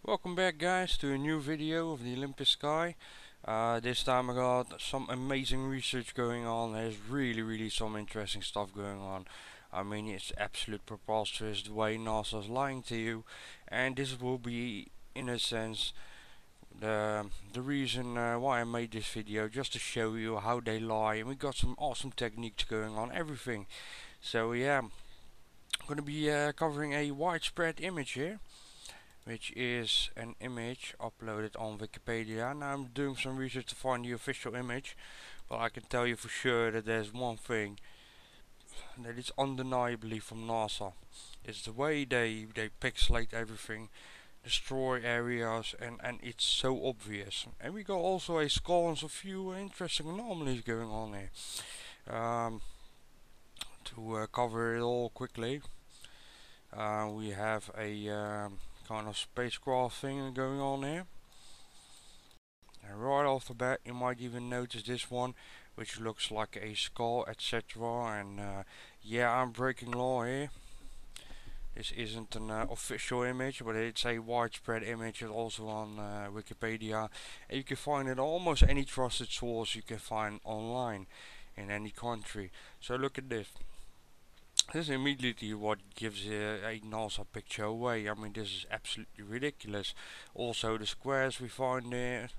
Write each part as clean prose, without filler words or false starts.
Welcome back guys to a new video of the Olympus sky. This time I got some amazing research going on. There's really some interesting stuff going on. I mean, it's absolute preposterous the way NASA's lying to you, and this will be in a sense the reason why I made this video, just to show you how they lie. And we got some awesome techniques going on, everything. So yeah, I'm gonna be covering a widespread image here, which is an image uploaded on Wikipedia. Now I'm doing some research to find the official image, but I can tell you for sure that there's one thing that is undeniably from NASA. It's the way they pixelate everything, destroy areas, and it's so obvious. And we got also a skull and a few interesting anomalies going on here. To cover it all quickly, we have a kind of spacecraft thing going on here. And right off the bat you might even notice this one, which looks like a skull, etc. And yeah, I'm breaking law here. This isn't an official image, but it's a widespread image. It's also on Wikipedia, and you can find it on almost any trusted source you can find online in any country. So look at this. This is immediately what gives a NASA picture away. I mean, this is absolutely ridiculous. Also, the squares we find there,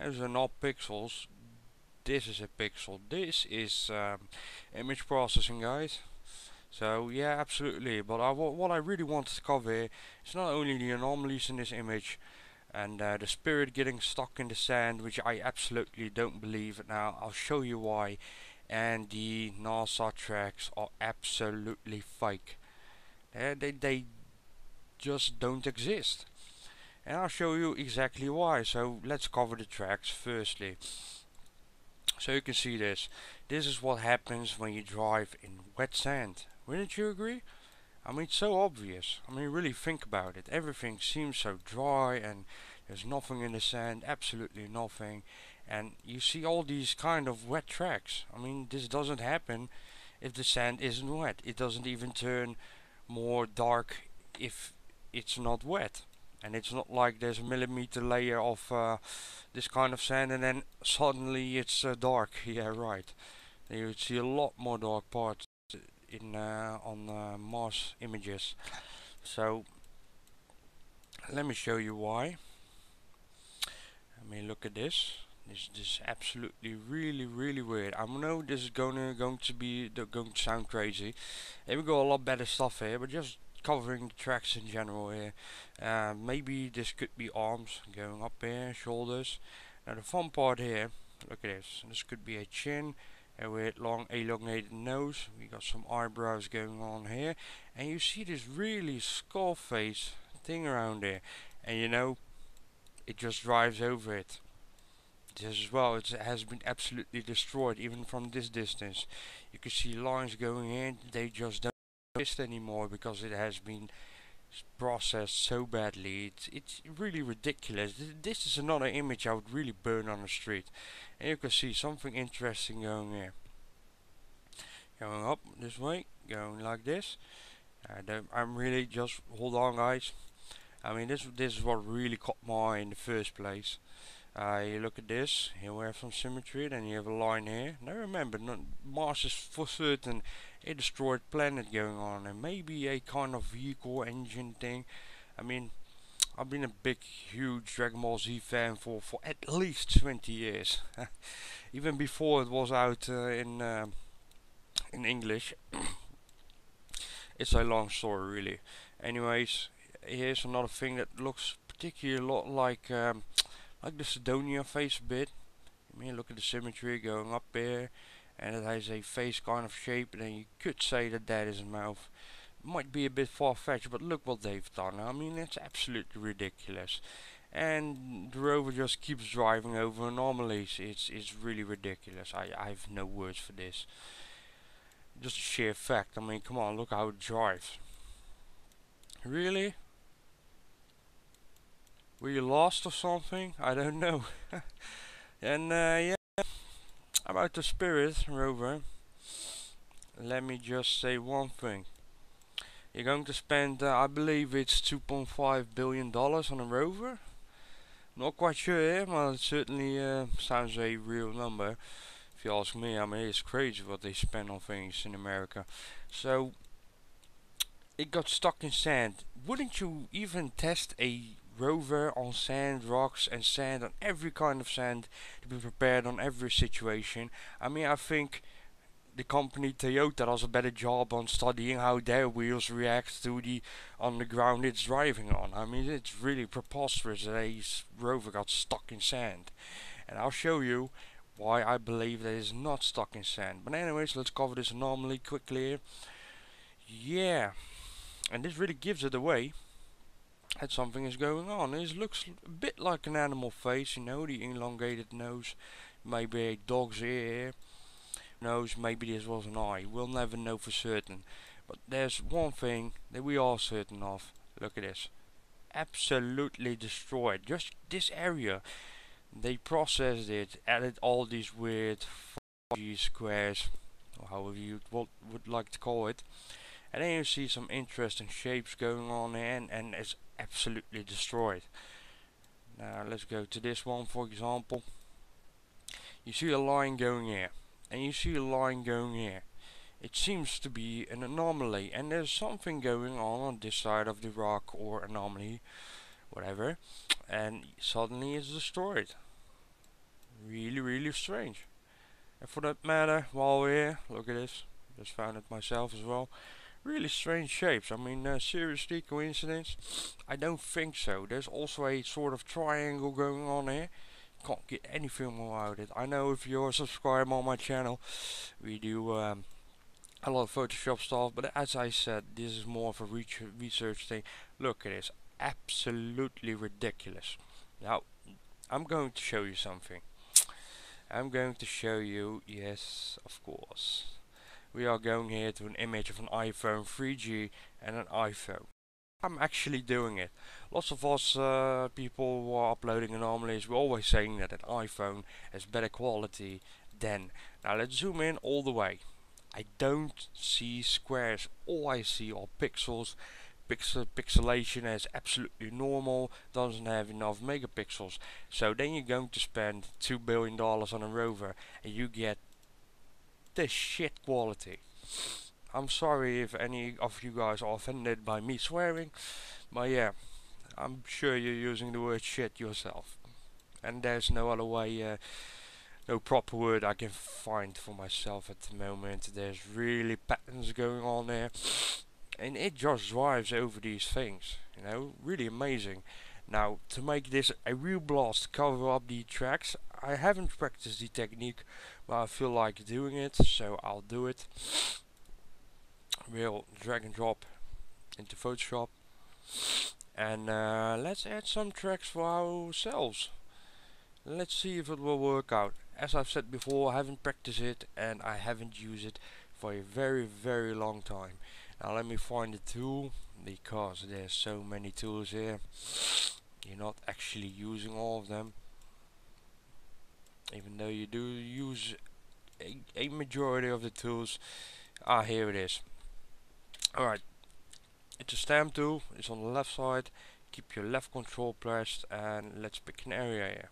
those are not pixels. This is a pixel. This is image processing, guys. So yeah, absolutely. But what I really wanted to cover here is not only the anomalies in this image and the spirit getting stuck in the sand, which I absolutely don't believe. Now I'll show you why. And the NASA tracks are absolutely fake. They just don't exist. And I'll show you exactly why. So let's cover the tracks firstly. So you can see this. This is what happens when you drive in wet sand. Wouldn't you agree? I mean, it's so obvious. I mean, really think about it. Everything seems so dry and there's nothing in the sand, absolutely nothing. And you see all these kind of wet tracks. I mean, this doesn't happen if the sand isn't wet. It doesn't even turn more dark if it's not wet. And it's not like there's a millimeter layer of this kind of sand and then suddenly it's dark. Yeah, right. You would see a lot more dark parts in on Mars images. So let me show you why. I mean, look at this. This is absolutely really weird. I know this is going to sound crazy. And we got a lot better stuff here, but just covering the tracks in general here. Maybe this could be arms going up here, shoulders. Now the fun part here, look at this. This could be a chin, with long elongated nose. We got some eyebrows going on here, and you see this really skull face thing around there. And you know, it just drives over it. This as well, it has been absolutely destroyed even from this distance. You can see lines going in, they just don't exist anymore because it has been processed so badly. It's really ridiculous. This is another image I would really burn on the street. And you can see something interesting going here. Going up this way, going like this. I'm really just, hold on guys. I mean, this is what really caught my eye in the first place. You look at this, here we have some symmetry, then you have a line here. Now remember, Mars is for certain a destroyed planet going on, and maybe a kind of vehicle engine thing. I mean, I've been a big, huge Dragon Ball Z fan for at least 20 years. Even before it was out in English. It's a long story, really. Anyways, here's another thing that looks particularly a lot like the Sidonia face a bit. I mean, look at the symmetry going up here, and it has a face kind of shape, and then you could say that that is a mouth. Might be a bit far-fetched, but look what they've done. I mean, it's absolutely ridiculous. And the rover just keeps driving over anomalies. It's really ridiculous. I have no words for this. Just a sheer fact. I mean, come on, look how it drives. Really? Were you lost or something? I don't know. And yeah, about the Spirit rover, let me just say one thing. You're going to spend, I believe it's $2.5 billion on a rover. Not quite sure here, but it certainly sounds a real number. If you ask me, I mean, it's crazy what they spend on things in America. So, it got stuck in sand. Wouldn't you even test a rover on sand, rocks and sand, on every kind of sand, to be prepared on every situation? I mean, I think the company Toyota does a better job on studying how their wheels react to the underground it's driving on. I mean, it's really preposterous that a rover got stuck in sand. And I'll show you why I believe that it's not stuck in sand. But anyways, let's cover this anomaly quickly here. Yeah, and this really gives it away that something is going on. It looks a bit like an animal face, you know, the elongated nose, maybe a dog's ear, nose, maybe this was an eye. We'll never know for certain. But there's one thing that we are certain of. Look at this. Absolutely destroyed. Just this area. They processed it, added all these weird fudgy squares, or however you would like to call it. And then you see some interesting shapes going on here, and it's absolutely destroyed. Now let's go to this one, for example. You see a line going here, and you see a line going here. It seems to be an anomaly, and there's something going on this side of the rock or anomaly, whatever, and suddenly it's destroyed. Really, really strange. And for that matter, while we're here, look at this. Just found it myself as well. Really strange shapes. I mean, seriously, coincidence? I don't think so. There's also a sort of triangle going on here. Can't get anything more out of it. I know if you're a subscriber on my channel, we do a lot of Photoshop stuff, but as I said, this is more of a research thing. Look at this. Absolutely ridiculous. Now, I'm going to show you something. I'm going to show you, yes, of course. We are going here to an image of an iPhone 3G and an iPhone. I'm actually doing it. Lots of us people who are uploading anomalies, we're always saying that an iPhone has better quality than. Now let's zoom in all the way. I don't see squares, all I see are pixels. Pixelation is absolutely normal, doesn't have enough megapixels. So then you're going to spend $2 billion on a rover and you get this shit quality. I'm sorry if any of you guys are offended by me swearing, but yeah, I'm sure you're using the word shit yourself. And there's no other way, no proper word I can find for myself at the moment. There's really patterns going on there, and it just drives over these things, you know, really amazing. Now, to make this a real blast, cover up the tracks, I haven't practiced the technique, but I feel like doing it, so I'll do it. We'll drag and drop into Photoshop, and let's add some tracks for ourselves. Let's see if it will work out. As I've said before, I haven't practiced it, and I haven't used it for a very, very long time. Now let me find the tool, because there's so many tools here. You're not actually using all of them, even though you do use a majority of the tools. Ah, here it is. Alright, it's a stamp tool, it's on the left side. Keep your left control pressed, and let's pick an area here.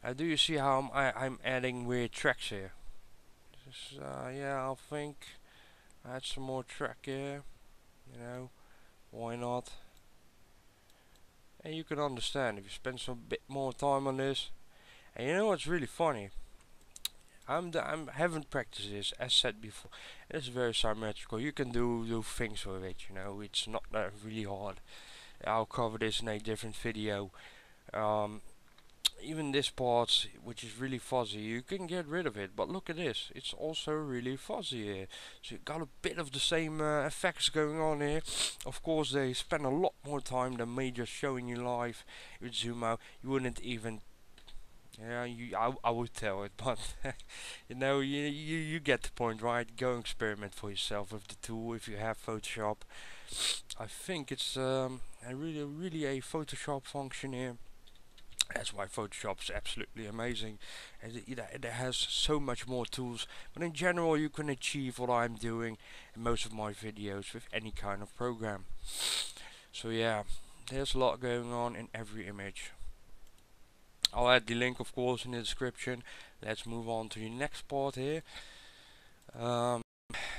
Now, do you see how I'm adding weird tracks here? This, yeah, I think add some more track here. You know, why not? And you can understand if you spend some bit more time on this. And you know what's really funny? I haven't practiced this, as said before. It's very symmetrical. You can do things with it. You know, it's not really hard. I'll cover this in a different video. Even this part, which is really fuzzy, you can get rid of it, but look at this, it's also really fuzzy here. So you got a bit of the same effects going on here. Of course, they spend a lot more time than me just showing you live. If you zoom out, you wouldn't even Yeah, I would tell it, but you know, you get the point, right? Go experiment for yourself with the tool if you have Photoshop. I think it's a really a Photoshop function here. That's why Photoshop's absolutely amazing. And it has so much more tools, but in general you can achieve what I'm doing in most of my videos with any kind of program. So yeah, there's a lot going on in every image. I'll add the link of course in the description. Let's move on to the next part here. Um,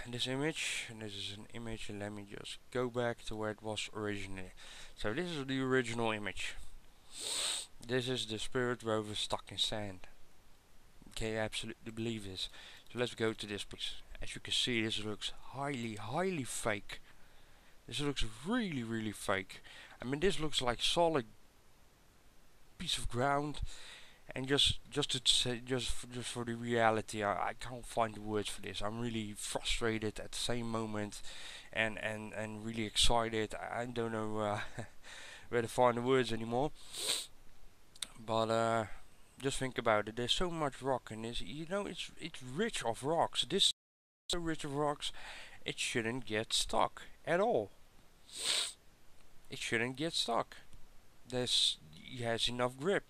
this image, and this is an image, and let me just go back to where it was originally. So this is the original image. This is the Spirit rover stuck in sand. Can you absolutely believe this? So let's go to this place. As you can see, this looks highly fake. This looks really fake. I mean, this looks like solid piece of ground. And just to say, just for the reality, I can't find the words for this. I'm really frustrated at the same moment, and really excited. I don't know where to find the words anymore. But just think about it. There's so much rock in this. You know, it's rich of rocks. This is so rich of rocks. It shouldn't get stuck at all. It shouldn't get stuck. It has enough grip,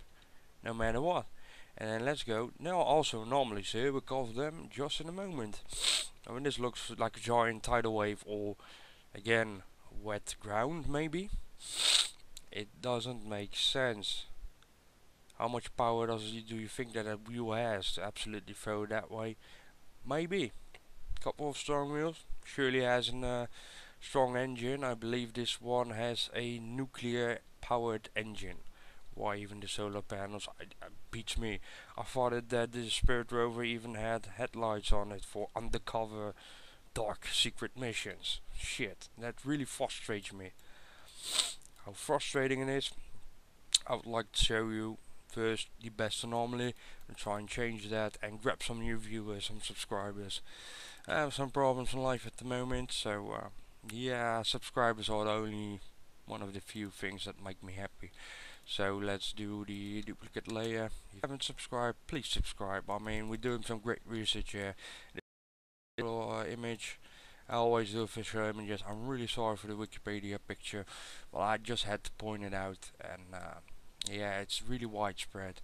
no matter what. And then let's go. Now also anomalies here. We'll cover them just in a moment. I mean, this looks like a giant tidal wave, or again, wet ground maybe. It doesn't make sense. How much power do you think that a wheel has to absolutely throw it that way? Maybe. Couple of strong wheels. Surely has a strong engine. I believe this one has a nuclear powered engine. Why even the solar panels? Beats me. I thought that the Spirit rover even had headlights on it for undercover dark secret missions. Shit, that really frustrates me. How frustrating it is. I would like to show you first the best anomaly and try and change that and grab some new viewers, some subscribers. I have some problems in life at the moment, so yeah, subscribers are only one of the few things that make me happy. So let's do the duplicate layer. If you haven't subscribed, please subscribe. I mean, we're doing some great research here. This little image, I always do official images. I'm really sorry for the Wikipedia picture. Well, I just had to point it out, and yeah, it's really widespread.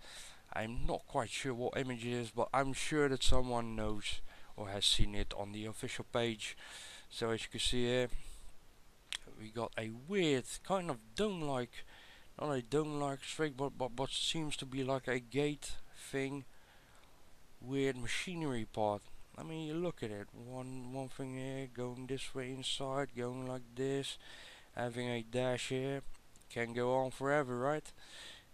I'm not quite sure what image it is, but I'm sure that someone knows or has seen it on the official page. So as you can see here, we got a weird kind of dome-like, not a dome-like straight, but what seems to be like a gate thing. Weird machinery part. I mean, you look at it. One thing here, going this way inside, going like this, having a dash here. Can go on forever, right?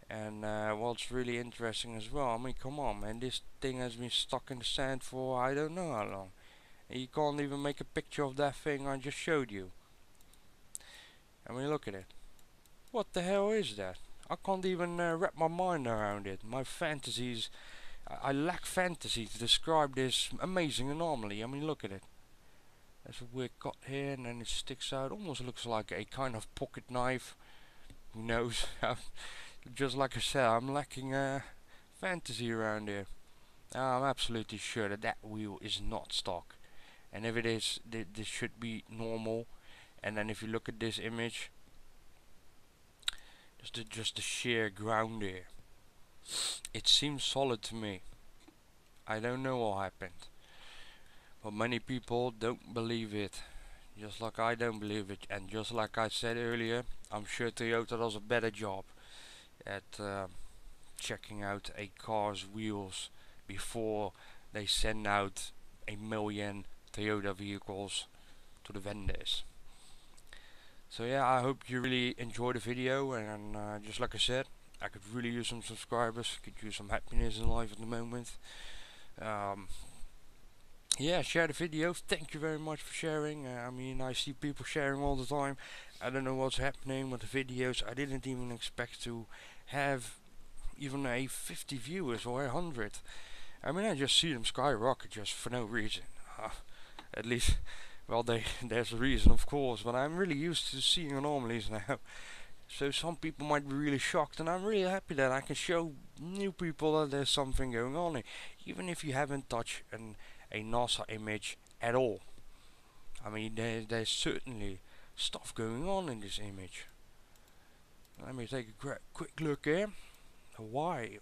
And what's really interesting as well, I mean, come on, man, this thing has been stuck in the sand for I don't know how long. And you can't even make a picture of that thing I just showed you. I mean, look at it. What the hell is that? I can't even wrap my mind around it. My fantasies, I lack fantasy to describe this amazing anomaly. I mean, look at it. There's a weird cut here, and then it sticks out. Almost looks like a kind of pocket knife. Who knows? Just like I said, I'm lacking fantasy around here. I'm absolutely sure that that wheel is not stock. And if it is, this should be normal. And then if you look at this image, just the sheer ground here. It seems solid to me. I don't know what happened. But many people don't believe it. Just like I don't believe it. And just like I said earlier, I'm sure Toyota does a better job at checking out a car's wheels before they send out 1,000,000 Toyota vehicles to the vendors. So yeah, I hope you really enjoyed the video, and just like I said, I could really use some subscribers, could use some happiness in life at the moment. Yeah, share the video. Thank you very much for sharing. I mean, I see people sharing all the time. I don't know what's happening with the videos. I didn't even expect to have even a 50 viewers or 100. I mean, I just see them skyrocket just for no reason. At least, well, there's a reason, of course, but I'm really used to seeing anomalies now. So some people might be really shocked, and I'm really happy that I can show new people that there's something going on here, even if you haven't touched a NASA image at all. I mean, there's certainly stuff going on in this image. Let me take a quick look here. Why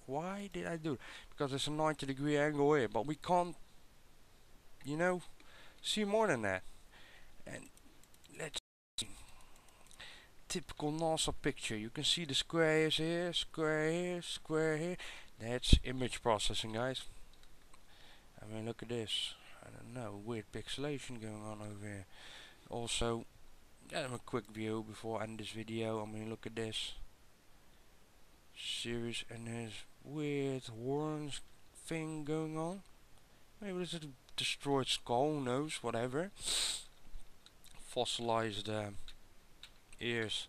did I do it? Because it's a 90-degree angle here, but we can't, you know, see more than that. And let's see. Typical NASA picture. You can see the squares here, square here, square here. That's image processing, guys. I mean, look at this. I don't know, weird pixelation going on over here. Also, a quick view before I end this video. I mean, look at this. Serious, and there's weird horns thing going on. Maybe it's a destroyed skull, who knows, whatever. Fossilized ears.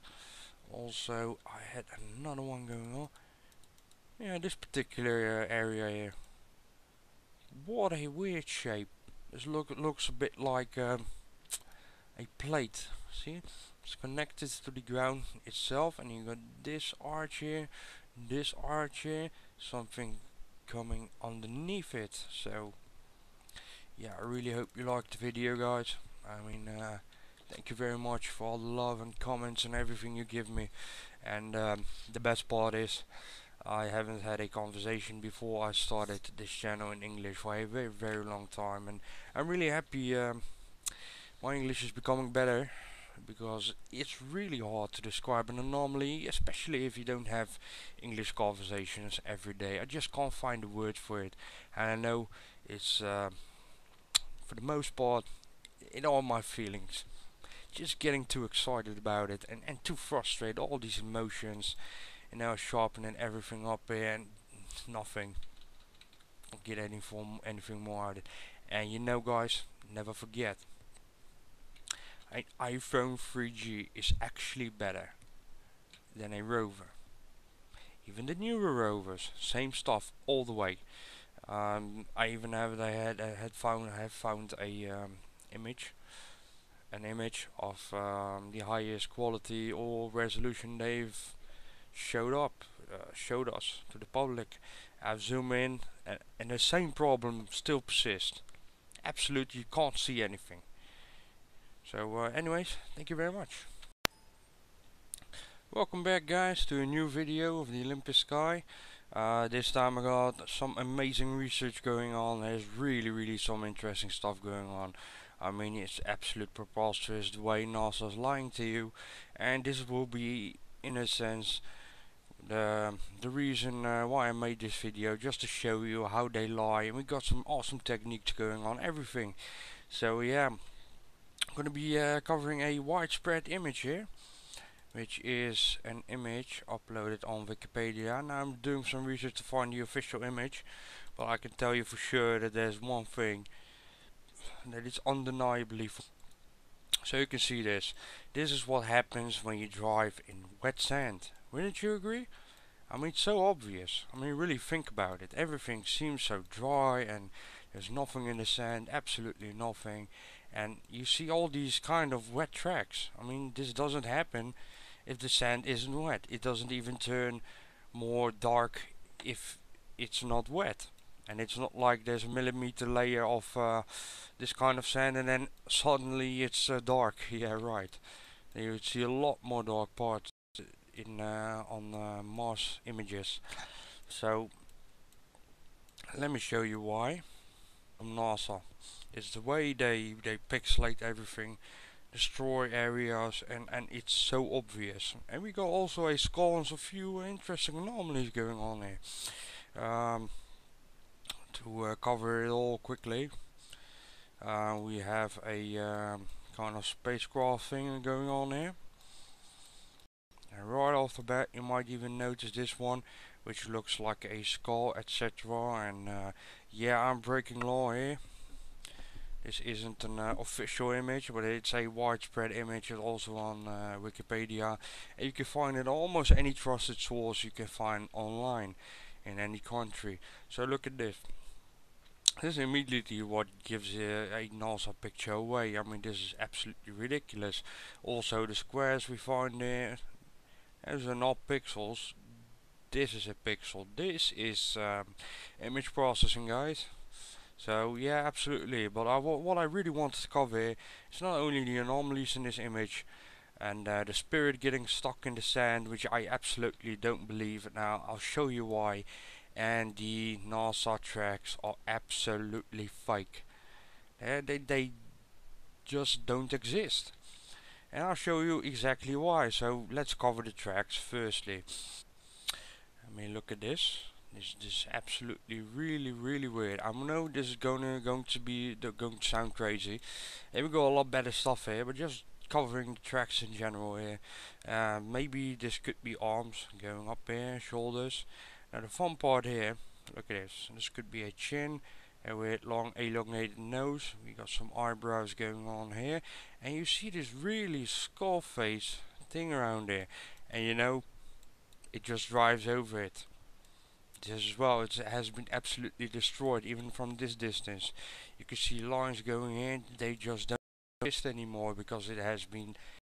Also, I had another one going on. Yeah, this particular area here. What a weird shape. This looks a bit like a plate. See? It's connected to the ground itself, and you got this arch here, something coming underneath it. So yeah, I really hope you liked the video, guys. I mean, thank you very much for all the love and comments and everything you give me. And the best part is, I haven't had a conversation before I started this channel in English for a very long time, and I'm really happy my English is becoming better, because it's really hard to describe an anomaly, especially if you don't have English conversations every day. I just can't find the words for it, and I know it's for the most part in all my feelings. Just getting too excited about it, and too frustrated, all these emotions, and now sharpening everything up here and nothing. I'll get anything more out of it. And you know, guys, never forget, an iPhone 3G is actually better than a rover. Even the newer rovers, same stuff all the way. I even have found a image, an image of the highest quality or resolution they've showed us to the public. I've zoomed in, and the same problem still persists. Absolutely, you can't see anything. So anyways, thank you very much. Welcome back, guys, to a new video of the Olympus sky. This time I got some amazing research going on. There's really some interesting stuff going on. I mean, it's absolute preposterous the way NASA's lying to you, and this will be, in a sense, the reason why I made this video, just to show you how they lie. And we got some awesome techniques going on, everything. So yeah, I'm gonna be covering a widespread image here, which is an image uploaded on Wikipedia. Now I'm doing some research to find the official image, but I can tell you for sure that there's one thing that is undeniably. So you can see this. This is what happens when you drive in wet sand. Wouldn't you agree? I mean, it's so obvious. I mean, really think about it. Everything seems so dry, and there's nothing in the sand, absolutely nothing. And you see all these kind of wet tracks. I mean, this doesn't happen if the sand isn't wet. It doesn't even turn more dark if it's not wet. And it's not like there's a millimeter layer of this kind of sand and then suddenly it's dark. Yeah, right. You would see a lot more dark parts in on Mars images. So let me show you why. From NASA, it's the way they pixelate everything, destroy areas, and it's so obvious. And we got also a skull and a few interesting anomalies going on here. To cover it all quickly, we have a kind of spacecraft thing going on here. And right off the bat, you might even notice this one, which looks like a skull, etc. And yeah, I'm breaking law here. This isn't an official image, but it's a widespread image. It's also on Wikipedia, and you can find it on almost any trusted source you can find online in any country. So look at this. This is immediately what gives a NASA picture away. I mean, this is absolutely ridiculous. Also, the squares we find there, Those are not pixels. This is a pixel. This is image processing, guys. So yeah, absolutely. But what I really wanted to cover here is not only the anomalies in this image and the spirit getting stuck in the sand, which I absolutely don't believe. Now I'll show you why. And the NASA tracks are absolutely fake. They just don't exist. And I'll show you exactly why. So let's cover the tracks firstly. I mean, look at this. This is absolutely really weird. I know this is going to sound crazy. Here we got a lot better stuff here, but just covering the tracks in general here. Maybe this could be arms going up here, shoulders. Now the fun part here, look at this. This could be a chin with long elongated nose. We got some eyebrows going on here, and you see this really skull face thing around there. And you know, it just drives over it. This as well, it has been absolutely destroyed even from this distance. You can see lines going in, they just don't exist anymore because it has been